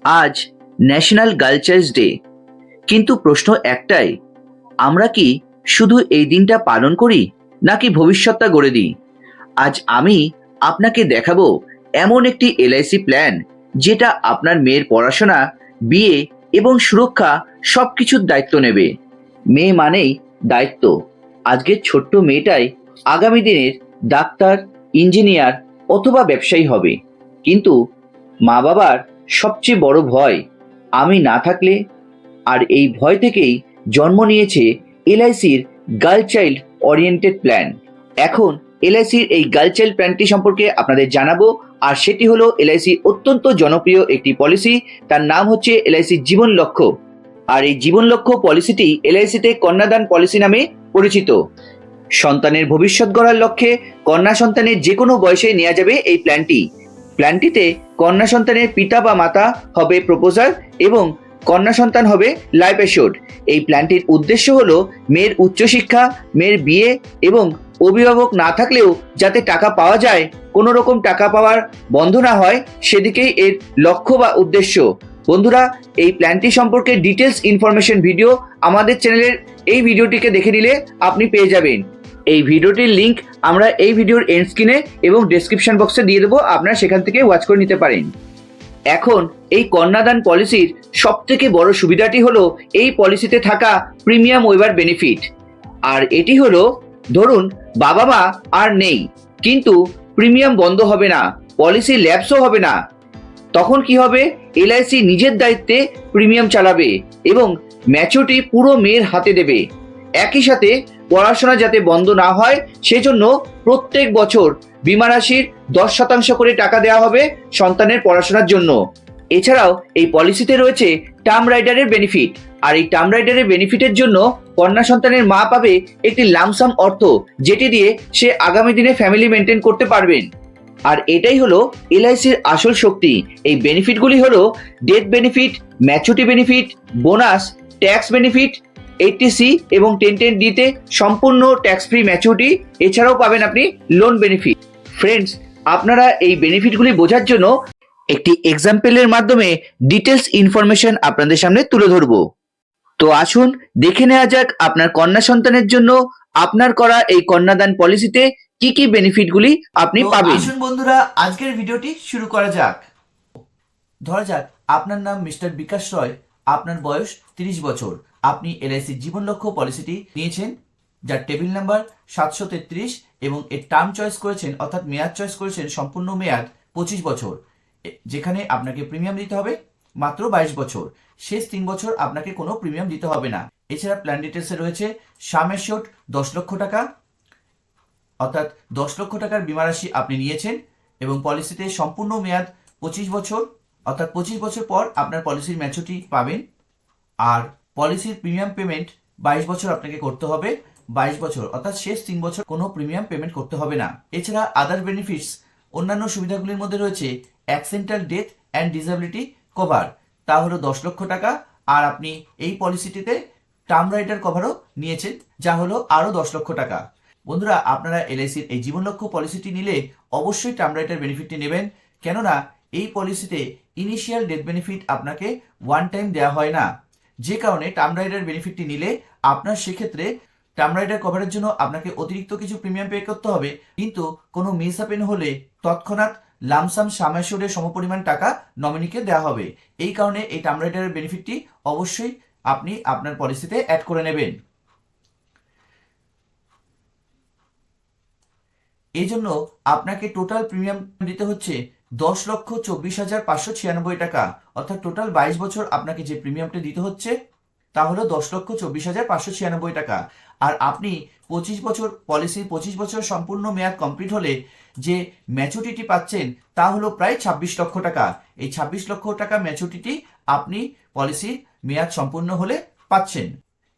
আজ national গার্লচার্স day, কিন্তু প্রশ্ন একটাই, আমরা কি শুধু এই দিনটা পালন করি নাকি ভবিষ্যৎটা গড়ে দিই? আজ আমি আপনাকে দেখাবো এমন একটি এলআইসি প্ল্যান যেটা আপনার মেয়ের পড়াশোনা, বিয়ে এবং সুরক্ষা সবকিছুর দায়িত্ব নেবে। মেয়ে মানেই দায়িত্ব। আজকের ছোট্ট মেয়েটাই আগামী দিনের ডাক্তার, ইঞ্জিনিয়ার অথবা ব্যবসায়ী হবে। কিন্তু মা বাবার সবচেয়ে বড় ভয় আমি না থাকলে। আর এই ভয় থেকেই জন্ম নিয়েছে এলআইসির গার্ল চাইল্ড ওরিয়েন্টেড প্ল্যান। এখন এলআইসির এই গার্ল চাইল্ড প্ল্যানটি সম্পর্কে আপনাদের জানাবো। আর সেটি হলো এলআইসির অত্যন্ত জনপ্রিয় একটি পলিসি, তার নাম হচ্ছে এলআইসি জীবন লক্ষ্য। আর এই জীবন লক্ষ্য পলিসিটি এলআইসিতে কন্যাদান পলিসি নামে পরিচিত। সন্তানের ভবিষ্যৎ গড়ার লক্ষ্যে কন্যা সন্তানের যে কোনো বয়সে নেওয়া যাবে এই প্ল্যানটিতে কন্যা সন্তানের পিতা বা মাতা হবে প্রপোজার এবং কন্যা সন্তান হবে লাইফ অ্যাসিওর্ড। এই প্ল্যানটির উদ্দেশ্য হলো মেয়ের উচ্চশিক্ষা, মেয়ের বিয়ে এবং অভিভাবক না থাকলেও যাতে টাকা পাওয়া যায়, কোনো রকম টাকা পাওয়ার বন্ধ না হয়, সেদিকেই এর লক্ষ্য বা উদ্দেশ্য। বন্ধুরা, এই প্ল্যানটি সম্পর্কে ডিটেলস ইনফরমেশন ভিডিও আমাদের চ্যানেলের এই ভিডিওটিকে দেখে নিলে আপনি পেয়ে যাবেন। এই ভিডিওটির লিংক আমরা এই ভিডিওর এন্ড স্ক্রিনে এবং ডেসক্রিপশন বক্সে দিয়ে দেবো, আপনারা সেখান থেকে ওয়াচ করে নিতে পারেন। এখন এই কন্যাদান পলিসির সব থেকে বড় সুবিধাটি হলো এই পলিসিতে থাকা প্রিমিয়াম ওয়েভার বেনিফিট। আর এটি হলো, ধরুন বাবা মা আর নেই, কিন্তু প্রিমিয়াম বন্ধ হবে না, পলিসি ল্যাপসও হবে না। তখন কি হবে? এলআইসি নিজের দায়িত্বে প্রিমিয়াম চালাবে এবং ম্যাচুরিটি পুরো মেয়ের হাতে দেবে। একই সাথে পড়াশোনা যাতে বন্ধ না হয় সেজন্য প্রত্যেক বছর বীমা রাশির 10% করে টাকা দেওয়া হবে সন্তানের পড়াশোনার জন্য। এছাড়াও এই পলিসিতে রয়েছে টার্ম রাইডারের বেনিফিট। আর এই টার্ম রাইডারের বেনিফিটের জন্য কন্যা সন্তানের মা পাবে একটি লামসাম অর্থ, যেটি দিয়ে সে আগামী দিনে ফ্যামিলি মেনটেন করতে পারবেন। আর এটাই হলো এলআইসির আসল শক্তি। এই বেনিফিটগুলি হলো death benefit, maturity benefit, bonus, tax benefit, 80C এবং 1010D তে সম্পূর্ণ ট্যাক্স ফ্রি ম্যাচুরিটি। এছাড়াও পাবেন আপনি লোন বেনিফিট। ফ্রেন্ডস, আপনারা এই বেনিফিটগুলি বোঝার জন্য একটি এক্সাম্পলের মাধ্যমে ডিটেলস ইনফরমেশন আপনাদের সামনে তুলে ধরবো। তো আসুন দেখে নেওয়া যাক আপনার কন্যা সন্তানের জন্য আপনার করা এই কন্যাদান পলিসিতে কি কি বেনিফিটগুলি আপনি পাবেন। আসুন বন্ধুরা, আজকের ভিডিওটি শুরু করা যাক। ধরা যাক আপনার নাম মিস্টার বিকাশ রয়, আপনার বয়স 30 বছর। আপনি এলআইসি জীবন লক্ষ্য পলিসিটি নিয়েছেন, যার টেবিল নাম্বার 733 এবং এর টার্ম চয়েস করেছেন, অর্থাৎ মেয়াদ চয়েস করেছেন সম্পূর্ণ মেয়াদ 25 বছর, যেখানে আপনাকে প্রিমিয়াম দিতে হবে মাত্র 22 বছর। শেষ 3 বছর আপনাকে কোনো প্রিমিয়াম দিতে হবে না। এছাড়া প্ল্যান ডিটেলসে রয়েছে সাম অ্যাসিওর্ড 10 লক্ষ টাকা, অর্থাৎ 10 লক্ষ টাকার বীমা রাশি আপনি নিয়েছেন এবং পলিসিতে সম্পূর্ণ মেয়াদ 25 বছর, অর্থাৎ 25 বছর পর আপনার পলিসির ম্যাচুরিটি পাবেন। আর পলিসির প্রিমিয়াম পেমেন্ট 22 বছর আপনাকে করতে হবে। 22 বছর অর্থাৎ শেষ 3 বছর কোনো প্রিমিয়াম পেমেন্ট করতে হবে না। এছাড়া আদার বেনিফিটস, অন্যান্য সুবিধাগুলির মধ্যে রয়েছে accidental death and disability cover, তা হলো 10 লক্ষ টাকা। আর আপনি এই পলিসিটিতে টার্ম রাইডার কভারও নিয়েছেন, যা হলো আরও 10 লক্ষ টাকা। বন্ধুরা, আপনারা এলআইসির এই জীবন লক্ষ্য পলিসিটি নিলে অবশ্যই টার্ম রাইডার বেনিফিটটি নেবেন, কেননা এই পলিসিতে ইনিশিয়াল ডেথ বেনিফিট আপনাকে ওয়ান টাইম দেওয়া হয় না। যে কারণে টার্ম রাইডার বেনিফিটটি নিলে আপনার সেক্ষেত্রে টার্ম রাইডার কভারের জন্য আপনাকে অতিরিক্ত কিছু প্রিমিয়াম পে করতে হবে, কিন্তু কোনো মিস হ্যাপেন হলে তৎক্ষণাৎ লামসাম সাম অ্যাসিওর্ডের সমপরিমাণ টাকা নমিনিকে দেওয়া হবে। এই কারণে এই টার্ম রাইডারের বেনিফিটটি অবশ্যই আপনি আপনার পলিসিতে অ্যাড করে নেবেন। এই জন্য আপনাকে টোটাল প্রিমিয়াম দিতে হচ্ছে 10,24,596 টাকা, অর্থাৎ টোটাল 22 বছর আপনাকে যে প্রিমিয়ামটা দিতে হচ্ছে তা হলো 10,24,596 টাকা। আর আপনি 25 বছর পলিসির 25 বছর সম্পূর্ণ মেয়াদ কমপ্লিট হলে যে ম্যাচুরিটি পাচ্ছেন তা হলো প্রায় 26 লক্ষ টাকা। এই 26 লক্ষ টাকা ম্যাচুরিটি আপনি পলিসির মেয়াদ সম্পূর্ণ হলে পাচ্ছেন।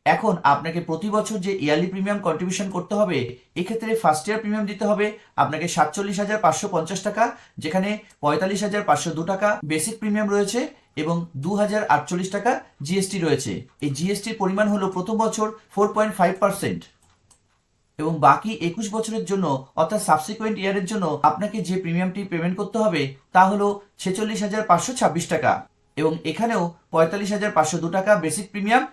এখন আপনাকে প্রতি বছর যে ইয়ারলি প্রিমিয়াম কন্ট্রিবিউশন করতে হবে, এক্ষেত্রে ফার্স্ট ইয়ার প্রিমিয়াম দিতে হবে আপনাকে 47,550 টাকা, যেখানে 45,502 টাকা বেসিক প্রিমিয়াম রয়েছে এবং 2,048 টাকা জিএসটি রয়েছে। এই জিএসটির পরিমাণ হলো প্রথম বছর 4.5% এবং বাকি 21 বছরের জন্য অর্থাৎ সাবসিকুয়েন্ট ইয়ারের জন্য আপনাকে যে প্রিমিয়ামটি পেমেন্ট করতে হবে তা হলো 46,526 টাকা। এবং এখানেও 45,502 টাকা বেসিক প্রিমিয়াম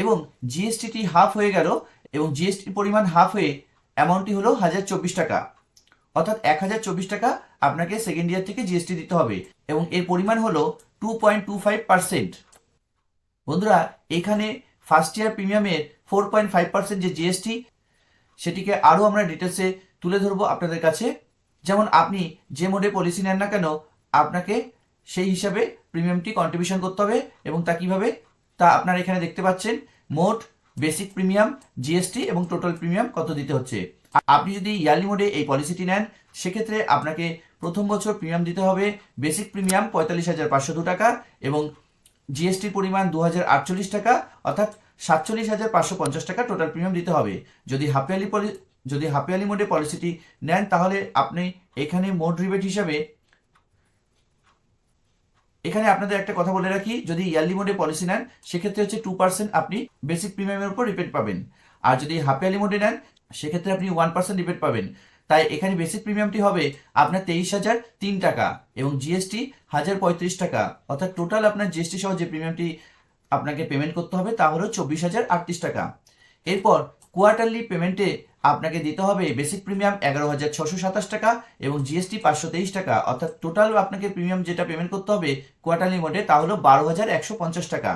এবং জিএসটিটি হাফ হয়ে গেল এবং জিএসটির পরিমাণ হাফ হয়ে অ্যামাউন্টটি হলো 1,024 টাকা, অর্থাৎ 1,024 টাকা আপনাকে সেকেন্ড ইয়ার থেকে জিএসটি দিতে হবে এবং এর পরিমাণ হলো 2.25%। বন্ধুরা, এখানে ফার্স্ট ইয়ার প্রিমিয়ামের 4.5% যে জিএসটি, সেটিকে আরও আমরা ডিটেলসে তুলে ধরবো আপনাদের কাছে। যেমন আপনি যে মোডে পলিসি নেন না কেন, আপনাকে সেই হিসাবে প্রিমিয়ামটি কন্ট্রিবিউশন করতে হবে এবং তা কিভাবে, তা আপনারা এখানে দেখতে পাচ্ছেন। মোট বেসিক প্রিমিয়াম, জিএসটি এবং টোটাল প্রিমিয়াম কত দিতে হচ্ছে। আপনি যদি ইয়ারলি মোডে এই পলিসিটি নেন, সেক্ষেত্রে আপনাকে প্রথম বছর প্রিমিয়াম দিতে হবে বেসিক প্রিমিয়াম 45,502 টাকা এবং জিএসটির পরিমাণ 2,048 টাকা, অর্থাৎ 47,550 টাকা টোটাল প্রিমিয়াম দিতে হবে। যদি হাফ ইয়ারলি মোডে পলিসিটি নেন, তাহলে আপনি এখানে মোড রিবেট হিসাবে, এখানে আপনাদের একটা কথা বলে রাখি, যদি ইয়ারলি মোডে পলিসি নেন সেক্ষেত্রে হচ্ছে 2% আপনি বেসিক প্রিমিয়ামের উপর রিবেট পাবেন, আর যদি হাফ ইয়ারলি মোডে নেন সেক্ষেত্রে আপনি 1% রিবেট পাবেন। তাই এখানে বেসিক প্রিমিয়ামটি হবে আপনার 23,003 টাকা এবং জিএসটি 1,035 টাকা, অর্থাৎ টোটাল আপনার জিএসটি সহ যে প্রিমিয়ামটি আপনাকে পেমেন্ট করতে হবে তা হলো 24,038 টাকা। এরপর কোয়ার্টারলি পেমেন্টে আপনাকে দিতে হবে বেসিক প্রিমিয়াম 11,627 টাকা এবং জিএসটি 523 টাকা, অর্থাৎ টোটাল আপনাকে প্রিমিয়াম যেটা পেমেন্ট করতে হবে কোয়ার্টারলি মোডে তা হলো 12,150 টাকা।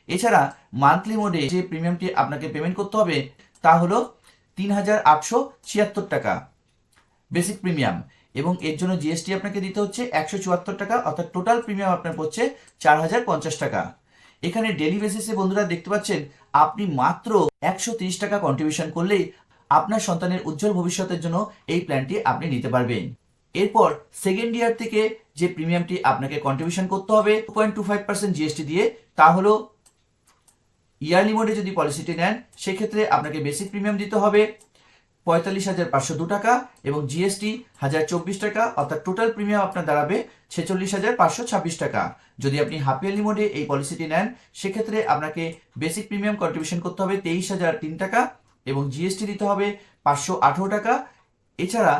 এছাড়া মান্থলি মোডে যে প্রিমিয়ামটি আপনাকে পেমেন্ট করতে হবে তা হলো 3,876 টাকা বেসিক প্রিমিয়াম এবং এর জন্য জিএসটি আপনাকে দিতে হচ্ছে 174 টাকা, অর্থাৎ টোটাল প্রিমিয়াম আপনার পড়ছে 4,050 টাকা। এখানে ডেলি বেসিসে বন্ধুরা দেখতে পাচ্ছেন আপনি মাত্র 130 টাকা কন্ট্রিবিউশন করলেই আপনার সন্তানের উজ্জ্বল ভবিষ্যতের জন্য এই প্ল্যানটি আপনি নিতে পারবেন। এরপর সেকেন্ড ইয়ার থেকে যে প্রিমিয়ামটি আপনাকে কন্ট্রিবিউশন করতে হবে 2.25% জিএসটি দিয়ে, তা হলো ইয়ারলি মোডে যদি পলিসিটি নেন সেক্ষেত্রে আপনাকে বেসিক প্রিমিয়াম দিতে হবে 45,502 টাকা এবং জিএসটি 1,024 টাকা, অর্থাৎ টোটাল প্রিমিয়াম আপনার দাঁড়াবে 46,526 টাকা। যদি আপনি হাফ ইয়ারলি মোডে এই পলিসিটি নেন সেক্ষেত্রে আপনাকে বেসিক প্রিমিয়াম কন্ট্রিবিউশন করতে হবে 23,003 টাকা এবং জিএসটি দিতে হবে 518 টাকা। এছাড়া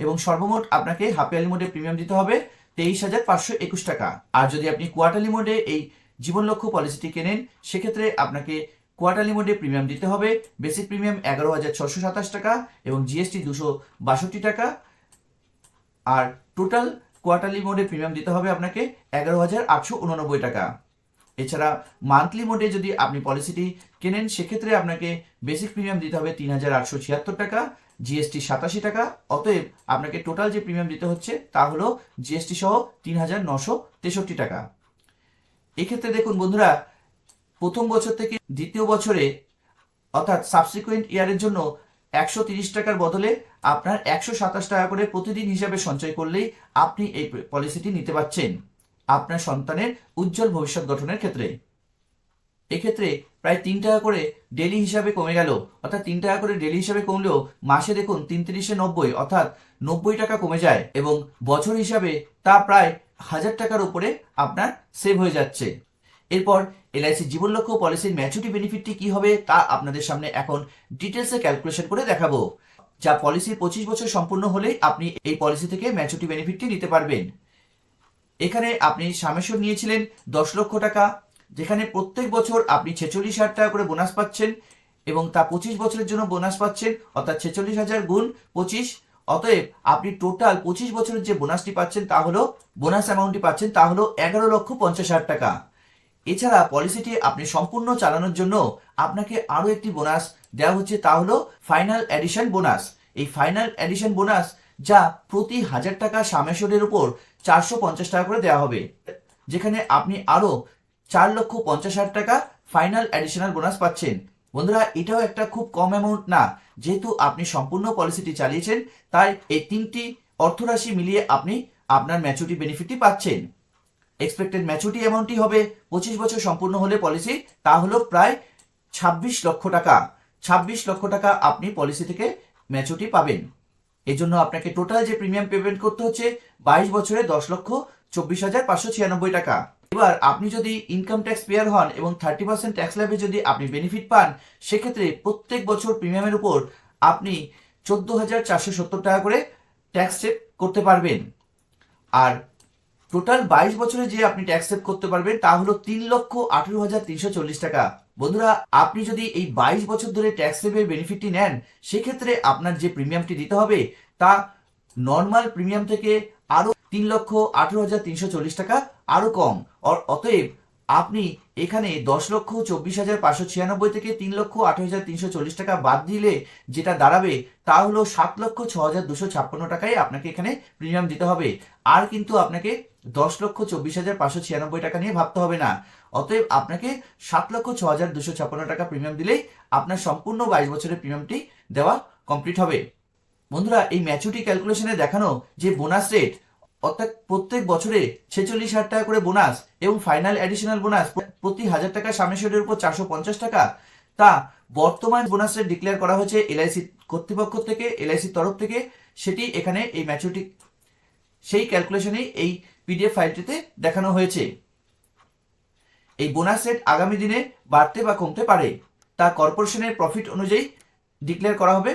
এবং সর্বমোট আপনাকে হাফ ইয়ারলি মোডে প্রিমিয়াম দিতে হবে 23,521 টাকা। আর যদি আপনি কোয়ার্টারলি মোডে এই জীবন লক্ষ্য পলিসিটি কেনেন সেক্ষেত্রে আপনাকে কোয়ার্টারলি মোডে প্রিমিয়াম দিতে হবে বেসিক প্রিমিয়াম 11,627 টাকা এবং জিএসটি 262 টাকা, আর টোটাল কোয়ার্টারলি মোডে প্রিমিয়াম দিতে হবে আপনাকে 11,889 টাকা। এছাড়া মান্থলি মোডে যদি আপনি পলিসিটি কেনেন সেক্ষেত্রে আপনাকে বেসিক প্রিমিয়াম দিতে হবে 3,876 টাকা, জিএসটি 87 টাকা, অতএব আপনাকে টোটাল যে প্রিমিয়াম দিতে হচ্ছে তা হলো জিএসটি সহ 3,963 টাকা। এক্ষেত্রে দেখুন বন্ধুরা, প্রথম বছর থেকে দ্বিতীয় বছরে অর্থাৎ সাবসিকুয়েন্ট ইয়ারের জন্য 130 টাকার বদলে আপনার 127 টাকা করে প্রতিদিন হিসাবে সঞ্চয় করলেই আপনি এই পলিসিটি নিতে পারছেন আপনার সন্তানের উজ্জ্বল ভবিষ্যৎ গঠনের ক্ষেত্রে। এক্ষেত্রে প্রায় 3 টাকা করে ডেলি হিসাবে কমে গেল, অর্থাৎ 3 টাকা করে ডেলি হিসাবে কমলেও মাসে দেখুন 3,390 অর্থাৎ 90 টাকা কমে যায় এবং বছর হিসাবে তা প্রায় 1,000 টাকার উপরে আপনার সেভ হয়ে যাচ্ছে। এরপর এলআইসি জীবন লক্ষ্য পলিসির ম্যাচুরিটি বেনিফিটটি কি হবে তা আপনাদের সামনে এখন ডিটেলসে ক্যালকুলেশন করে দেখাবো, যা পলিসি 25 বছর সম্পূর্ণ হলেই আপনি এই পলিসি থেকে ম্যাচুরিটি বেনিফিটটি নিতে পারবেন। এখানে আপনি সামেশন নিয়েছিলেন 10 লক্ষ টাকা, যেখানে প্রত্যেক বছর আপনি 46,000 টাকা করে বোনাস পাচ্ছেন এবং তা 25 বছরের জন্য বোনাস পাচ্ছেন, অর্থাৎ 46,000 গুণ 25, অতএব আপনি টোটাল 25 বছরের যে বোনাসটি পাচ্ছেন তা হলো বোনাস অ্যামাউন্টটি পাচ্ছেন তা হলো 11,50,000 টাকা। এছাড়া পলিসিটি আপনি সম্পূর্ণ চালানোর জন্য আপনাকে আরো একটি বোনাস দেওয়া হচ্ছে, তা হলো ফাইনাল এডিশন বোনাস। এই ফাইনাল এডিশন বোনাস যা প্রতি 1,000 টাকা সামেশনের উপর 450 টাকা করে দেওয়া হবে, যেখানে আপনি আরো 4,50,000 টাকা ফাইনাল এডিশনাল বোনাস পাচ্ছেন। বন্ধুরা, এটাও একটা খুব কম অ্যামাউন্ট না, যেহেতু আপনি সম্পূর্ণ পলিসিটি চালিয়েছেন তাই এই তিনটি অর্থরাশি মিলিয়ে আপনি আপনার ম্যাচুরিটি বেনিফিটটি পাচ্ছেন। এক্সপেক্টেড ম্যাচুরিটি অ্যামাউন্টটি হবে 25 বছর সম্পূর্ণ হলে পলিসি তা হলো প্রায় 26 লক্ষ টাকা। 26 লক্ষ টাকা আপনি পলিসি থেকে ম্যাচুরিটি পাবেন। এই জন্য আপনাকে টোটাল যে প্রিমিয়াম পেমেন্ট করতে হচ্ছে 22 বছরে 10,24,596 টাকা। এবার আপনি যদি ইনকাম ট্যাক্স পেয়ার হন এবং 30% ট্যাক্স ল্যাবে যদি আপনি বেনিফিট পান সেক্ষেত্রে প্রত্যেক বছর প্রিমিয়ামের উপর আপনি 14,470 টাকা করে ট্যাক্স সেভ করতে পারবেন। আর টোটাল 22 বছরে যে আপনি ট্যাক্স সেভ করতে পারবেন তা হলো 3,18,340 টাকা। বন্ধুরা, আপনি যদি এই 22 বছর ধরে ট্যাক্স সেভের বেনিফিটটি নেন, সেক্ষেত্রে আপনার যে প্রিমিয়ামটি দিতে হবে তা নর্মাল প্রিমিয়াম থেকে আরো 3,18,340 টাকা আরো কম। অতএব আপনি এখানে 10,24,596 থেকে 3,18,340 টাকা বাদ দিলে যেটা দাঁড়াবে তা হলো 7,06,256 টাকায় আপনাকে এখানে প্রিমিয়াম দিতে হবে। আর কিন্তু আপনাকে 10,24,596 টাকা নিয়ে ভাবতে হবে না। অতএব আপনাকে 7,06,256 টাকা প্রিমিয়াম দিলেই আপনার সম্পূর্ণ 22 বছরের প্রিমিয়ামটি দেওয়া কমপ্লিট হবে। বন্ধুরা, এই ম্যাচুরিটি ক্যালকুলেশনে দেখানো যে বোনাস রেট, অর্থাৎ প্রত্যেক বছরে 46,000 টাকা করে বোনাস এবং ফাইনাল অ্যাডিশনাল বোনাস প্রতি 1,000 টাকা সাম অ্যাসিউর্ডের উপর 450 টাকা, তা বর্তমান বোনাস রেট ডিক্লেয়ার করা হয়েছে এলআইসি কর্তৃপক্ষ থেকে, এলআইসির তরফ থেকে। সেটি এখানে এই ম্যাচুরিটি সেই ক্যালকুলেশনেই এই পিডিএফ ফাইলটিতে দেখানো হয়েছে। এই বোনাস রেট আগামী দিনে বাড়তে বা কমতে পারে, তা কর্পোরেশনের প্রফিট অনুযায়ী ডিক্লেয়ার করা হবে।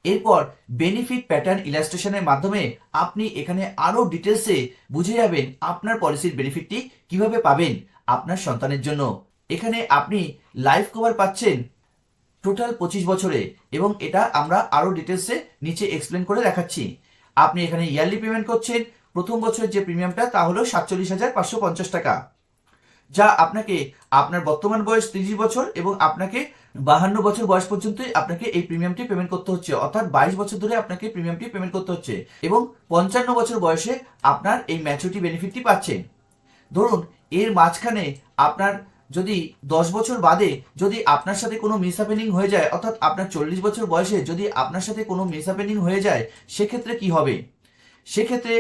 এরপর বেনিফিট প্যাটার্ন ইলাস্ট্রেশনের মাধ্যমে আপনি এখানে আরো ডিটেলসে বুঝে যাবেন আপনার পলিসির বেনিফিটটি কিভাবে পাবেন আপনার সন্তানের জন্য। এখানে আপনি লাইফ কভার পাচ্ছেন টোটাল 25 বছরে, এবং এটা আমরা আরো ডিটেলসে নিচে এক্সপ্লেন করে দেখাচ্ছি। আপনি এখানে ইয়ারলি পেমেন্ট করছেন। প্রথম বছরের যে প্রিমিয়ামটা তা হলো 47,550 টাকা, যা আপনাকে আপনার বর্তমান বয়স 30 বছর এবং আপনাকে 52 বছর বয়স পর্যন্তই আপনাকে এই প্রিমিয়ামটি পেমেন্ট করতে হচ্ছে, অর্থাৎ 22 বছর ধরে আপনাকে প্রিমিয়ামটি পেমেন্ট করতে হচ্ছে, এবং 55 বছর বয়সে আপনার এই ম্যাচুরিটি বেনিফিটটি পাচ্ছেন। ধরুন এর মাঝখানে আপনার যদি 10 বছর বাদে যদি আপনার সাথে কোনো মিসহ্যাপেনিং হয়ে যায়, অর্থাৎ আপনার 40 বছর বয়সে যদি আপনার সাথে কোনো মিসহ্যাপেনিং হয়ে যায়, সেক্ষেত্রে কি হবে? সেক্ষেত্রে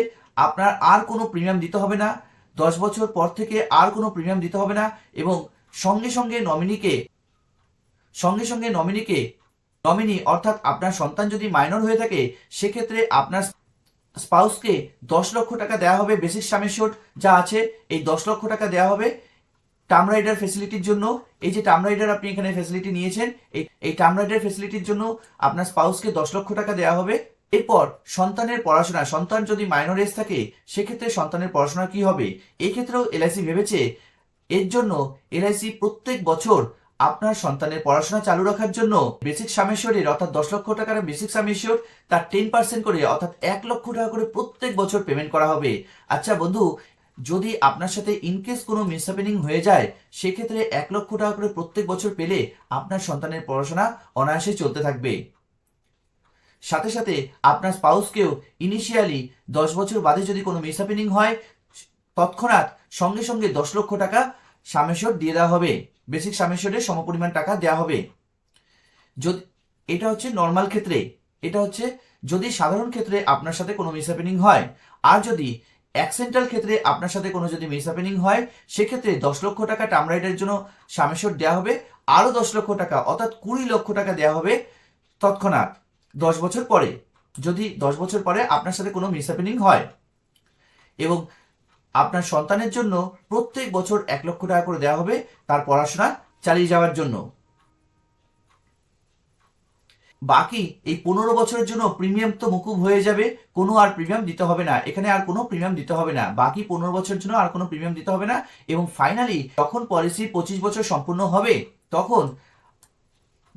আপনার আর কোনো প্রিমিয়াম দিতে হবে না। 10 বছর পর থেকে আর কোনো প্রিমিয়াম দিতে হবে না, এবং সঙ্গে সঙ্গে নমিনি অর্থাৎ আপনার সন্তান যদি মাইনর হয়ে থাকে, সেক্ষেত্রে আপনার স্পাউসকে 10 লক্ষ টাকা দেওয়া হবে বেসিক সাম অ্যাসিউর্ড যা আছে, এই 10 লক্ষ টাকা দেওয়া হবে টার্ম রাইডার ফেসিলিটির জন্য। এই যে টার্ম রাইডার আপনি এখানে ফেসিলিটি নিয়েছেন, এই টার্ম রাইডার ফেসিলিটির জন্য আপনার স্পাউসকে 10 লক্ষ টাকা দেওয়া হবে। এরপর সন্তানের পড়াশোনা, সন্তান যদি মাইনর এজ থাকে সেক্ষেত্রে সন্তানের পড়াশোনা কি হবে? এই ক্ষেত্রেও এলআইসি ভেবেছে এর জন্য এলআইসি প্রত্যেক বছর আপনার সন্তানের পড়াশোনা চালু রাখার জন্য বেসিক সাম অ্যাসিউর্ডের অর্থাৎ 10 লক্ষ টাকার বেসিক সাম অ্যাসিউর্ড তার 10% করে অর্থাৎ 1 লক্ষ টাকা করে প্রত্যেক বছর পেমেন্ট করা হবে। আচ্ছা বন্ধু, যদি আপনার সাথে ইনকেস কোনো মিসহ্যাপেনিং হয়ে যায়, সেক্ষেত্রে 1 লক্ষ টাকা করে প্রত্যেক বছর পেলে আপনার সন্তানের পড়াশোনা অনায়াসে চলতে থাকবে। সাথে সাথে আপনার স্পাউসকেও ইনিশিয়ালি 10 বছর বাদে যদি কোনো মিসহ্যাপেনিং হয়, তৎক্ষণাৎ সঙ্গে সঙ্গে 10 লক্ষ টাকা সাম অ্যাসিউর্ড দিয়ে দেওয়া হবে, বেসিক সাম অ্যাসিউর্ডের সমপরিমাণ টাকা দেওয়া হবে। যদি এটা হচ্ছে নর্মাল ক্ষেত্রে, এটা হচ্ছে যদি সাধারণ ক্ষেত্রে আপনার সাথে কোনো মিসহ্যাপেনিং হয়। আর যদি অ্যাক্সিডেন্টাল ক্ষেত্রে আপনার সাথে কোনো যদি মিসহ্যাপেনিং হয়, সেক্ষেত্রে 10 লক্ষ টাকা টার্ম রাইডের জন্য সাম অ্যাসিউর্ড দেওয়া হবে, আরো 10 লক্ষ টাকা অর্থাৎ 20 লক্ষ টাকা দেওয়া হবে তৎক্ষণাৎ 10 বছর পরে, যদি 10 বছর পরে আপনার সাথে কোনো মিসহ্যাপেনিং হয়। এবং আপনার সন্তানের জন্য প্রত্যেক বছর 1 লক্ষ টাকা করে দেওয়া হবে তার পড়াশোনা চালিয়ে যাওয়ার জন্য। বাকি এই 15 বছরের জন্য প্রিমিয়াম তো মুকুব হয়ে যাবে, কোনো আর প্রিমিয়াম দিতে হবে না, এখানে আর কোনো প্রিমিয়াম দিতে হবে না, বাকি 15 বছরের জন্য আর কোনো প্রিমিয়াম দিতে হবে না। এবং ফাইনালি যখন পলিসি 25 বছর সম্পূর্ণ হবে,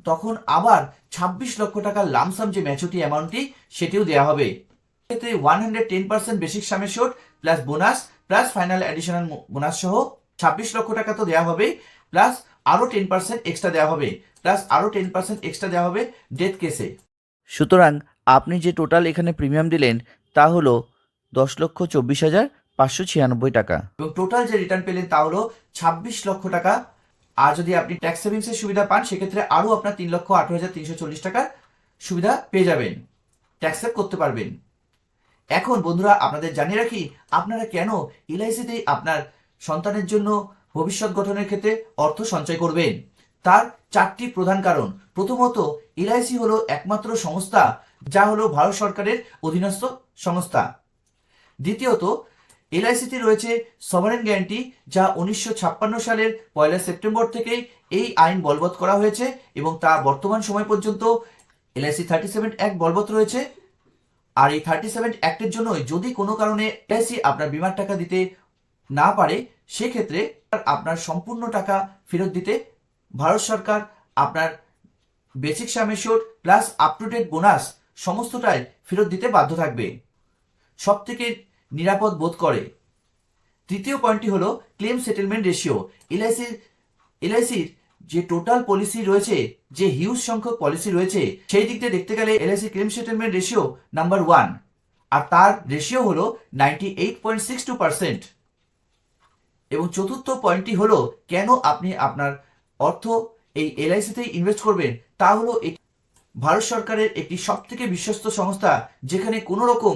তখন আবার 26 লক্ষ টাকার লামসাম যে ম্যাচুরিটি অ্যামাউন্টটি সেটিও দেওয়া হবে। এক্ষেত্রে 110% basic sum assured plus bonus plus final additional bonus সহ 26 লক্ষ টাকা তো দেওয়া হবে, প্লাস আরো 10% এক্সট্রা দেওয়া হবে, ডেথ কেসে। সুতরাং আপনি যে টোটাল এখানে প্রিমিয়াম দিলেন তা হলো 10,24,596 টাকা, এবং টোটাল যে রিটার্ন পেলেন তা হলো 26 লক্ষ টাকা। আর যদি আপনি ট্যাক্স সেভিংস এর সুবিধা পান, সেক্ষেত্রে আরো আপনার 3,08,340 টাকার সুবিধা পেয়ে যাবেন, ট্যাক্স সেভ করতে পারবেন। এখন বন্ধুরা আপনাদের জানিয়ে রাখি, আপনারা কেন এলআইসিতে আপনার সন্তানের জন্য ভবিষ্যৎ গঠনের ক্ষেত্রে অর্থ সঞ্চয় করবেন। তার 4টি প্রধান কারণ। প্রথমত, এলআইসি হলো একমাত্র সংস্থা যা হলো ভারত সরকারের অধীনস্থ সংস্থা। দ্বিতীয়ত, এলআইসিতে রয়েছে সভারেন গ্যারান্টি, যা 1956 সালের 1 সেপ্টেম্বর থেকেই এই আইন বলবৎ করা হয়েছে এবং তা বর্তমান সময় পর্যন্ত এলআইসি 37 অ্যাক্ট বলবৎ রয়েছে। আর এই 37 অ্যাক্টের জন্যই যদি কোনো কারণে এলআইসি আপনার বিমার টাকা দিতে না পারে, সেক্ষেত্রে আপনার সম্পূর্ণ টাকা ফেরত দিতে ভারত সরকার আপনার basic sum assured plus up to date bonus সমস্তটাই ফেরত দিতে বাধ্য থাকবে, সব থেকে নিরাপদ বোধ করে। তৃতীয় পয়েন্টটি হলো ক্লেম সেটেলমেন্ট রেশিও। এলআইসির যে টোটাল পলিসি রয়েছে, যে হিউজ সংখ্যক পলিসি রয়েছে, সেই দিক দিয়ে দেখতে গেলে LIC claim settlement ratio number 1, আর তার রেশিও হলো 98.62%। এবং চতুর্থ পয়েন্টটি হলো কেন আপনি আপনার অর্থ এই এলআইসিতেই ইনভেস্ট করবেন, তা হলো ভারত সরকারের একটি সবথেকে বিশ্বস্ত সংস্থা, যেখানে কোনো রকম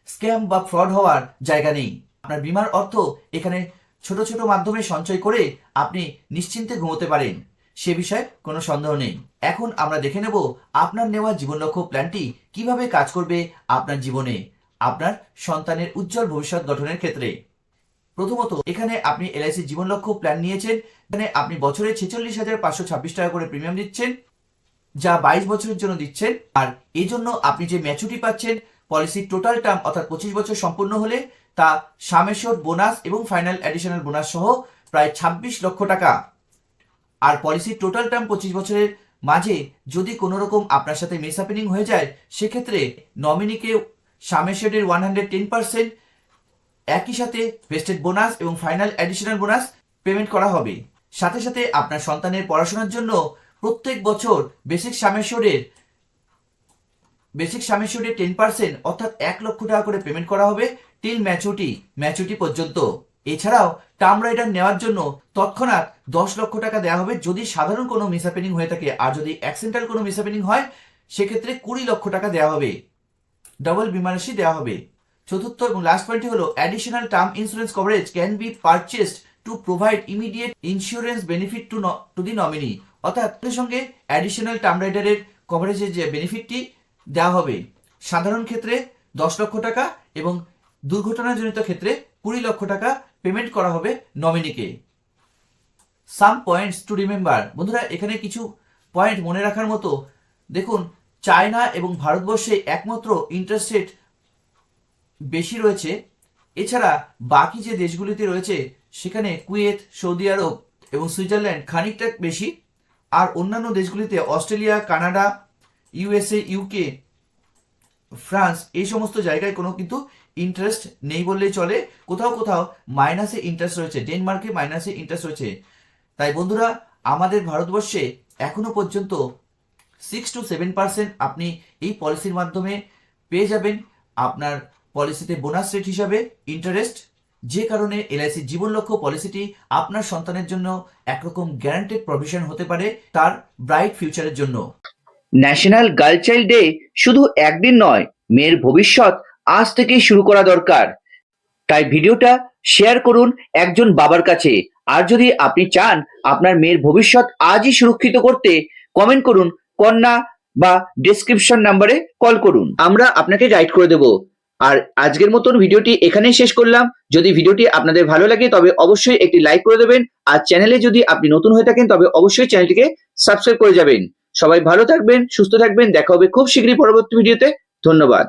স্ক্যাম বা ফ্রড হওয়ার জায়গা নেই। আপনার বীমার অর্থ এখানে ছোট ছোট মাধ্যমে সঞ্চয় করে আপনি নিশ্চিন্তে ঘুমোতে পারেন, সে বিষয়ে কোনো সন্দেহ নেই। এখন আমরা দেখে নেব আপনার নেওয়া জীবন লক্ষ্য প্ল্যানটি কিভাবে কাজ করবে আপনার জীবনে, আপনার সন্তানের উজ্জ্বল ভবিষ্যৎ গঠনের ক্ষেত্রে। প্রথমত, এখানে আপনি এলআইসি জীবন লক্ষ্য প্ল্যান নিয়েছেন। এখানে আপনি বছরে 46,526 টাকা করে প্রিমিয়াম দিচ্ছেন, যা 22 বছরের জন্য দিচ্ছেন। আর এই জন্য আপনি যে ম্যাচুরিটি পাচ্ছেন, পলিসির টোটাল টার্ম অর্থাৎ 25 বছর সম্পূর্ণ হলে তা সাম এশিওর বোনাস এবং ফাইনাল অ্যাডিশনাল বোনাস সহ প্রায় 26 লক্ষ টাকা। আর পলিসির টোটাল টার্ম 25 বছরের মাঝে যদি কোনো রকম আপনার সাথে মিস হ্যাপেনিং হয়ে যায়, সেক্ষেত্রে নমিনিকে সাম এশিওরের 110% একই সাথে ভেস্টেড বোনাস এবং ফাইনাল অ্যাডিশনাল বোনাস পেমেন্ট করা হবে। সাথে সাথে আপনার সন্তানের পড়াশোনার জন্য প্রত্যেক বছর বেসিক সাম এশিওরের 10% অর্থাৎ 1 লক্ষ টাকা করে পেমেন্ট করা হবে টিল ম্যাচুরিটি পর্যন্ত। এছাড়াও টার্ম রাইডার নেওয়ার জন্য তৎক্ষণাৎ 10 লক্ষ টাকা দেওয়া হবে যদি সাধারণ কোনো মিসহ্যাপেনিং হয়ে থাকে, আর যদি অ্যাক্সিডেন্টাল কোনো মিসহ্যাপেনিং হয় সেক্ষেত্রে 20 লক্ষ টাকা দেওয়া হবে, ডাবল বীমা রাশি দেওয়া হবে। চতুর্থ এবং লাস্ট পয়েন্টটি হলো additional term insurance coverage can be purchased to provide immediate insurance benefit to the nominee. অর্থাৎ এর সঙ্গে অ্যাডিশনাল টার্ম রাইডারের কভারেজের যে বেনিফিটটি দেওয়া হবে, সাধারণ ক্ষেত্রে 10 লক্ষ টাকা এবং দুর্ঘটনাজনিত ক্ষেত্রে 20 লক্ষ টাকা পেমেন্ট করা হবে নমিনিকে। Some points to remember. বন্ধুরা, এখানে কিছু পয়েন্ট মনে রাখার মতো। দেখুন, চায়না এবং ভারতবর্ষে একমাত্র ইন্টারেস্ট রেট বেশি রয়েছে। এছাড়া বাকি যে দেশগুলিতে রয়েছে সেখানে কুয়েত, সৌদি আরব এবং সুইজারল্যান্ড খানিকটা বেশি। আর অন্যান্য দেশগুলিতে Australia, Canada, USA, UK, France, এই সমস্ত জায়গায় কোনো কিন্তু ইন্টারেস্ট নেই বললেই চলে। কোথাও কোথাও মাইনাসে ইন্টারেস্ট রয়েছে, ডেনমার্কে মাইনাসে ইন্টারেস্ট রয়েছে। তাই বন্ধুরা, আমাদের ভারতবর্ষে এখনো পর্যন্ত 6 to 7% আপনি এই পলিসির মাধ্যমে পেয়ে যাবেন আপনার পলিসিতে বোনাস রেট হিসাবে ইন্টারেস্ট, যে কারণে এলআইসি জীবন লক্ষ্য পলিসিটি আপনার সন্তানের জন্য একরকম গ্যারান্টেড প্রভিশন হতে পারে তার ব্রাইট ফিউচারের জন্য। ন্যাশনাল গার্ল চাইল্ড ডে শুধু একদিন নয়, মেয়ের ভবিষ্যৎ আজ থেকেই শুরু করা দরকার। তাই ভিডিওটা শেয়ার করুন একজন বাবার কাছে। আর যদি আপনি চান আপনার মেয়ের ভবিষ্যৎ আজই সুরক্ষিত করতে, কমেন্ট করুন কন্যা বা ডেসক্রিপশন নাম্বারে কল করুন, আমরা আপনাকে গাইড করে দেব। আর আজকের মতন ভিডিওটি এখানেই শেষ করলাম। যদি ভিডিওটি আপনাদের ভালো লাগে তবে অবশ্যই একটি লাইক করে দেবেন। আর চ্যানেলে যদি আপনি নতুন হয়ে থাকেন তবে অবশ্যই চ্যানেলটিকে সাবস্ক্রাইব করে যাবেন। সবাই ভালো থাকবেন, সুস্থ থাকবেন। দেখা হবে খুব শীঘ্রই পরবর্তী ভিডিওতে। ধন্যবাদ।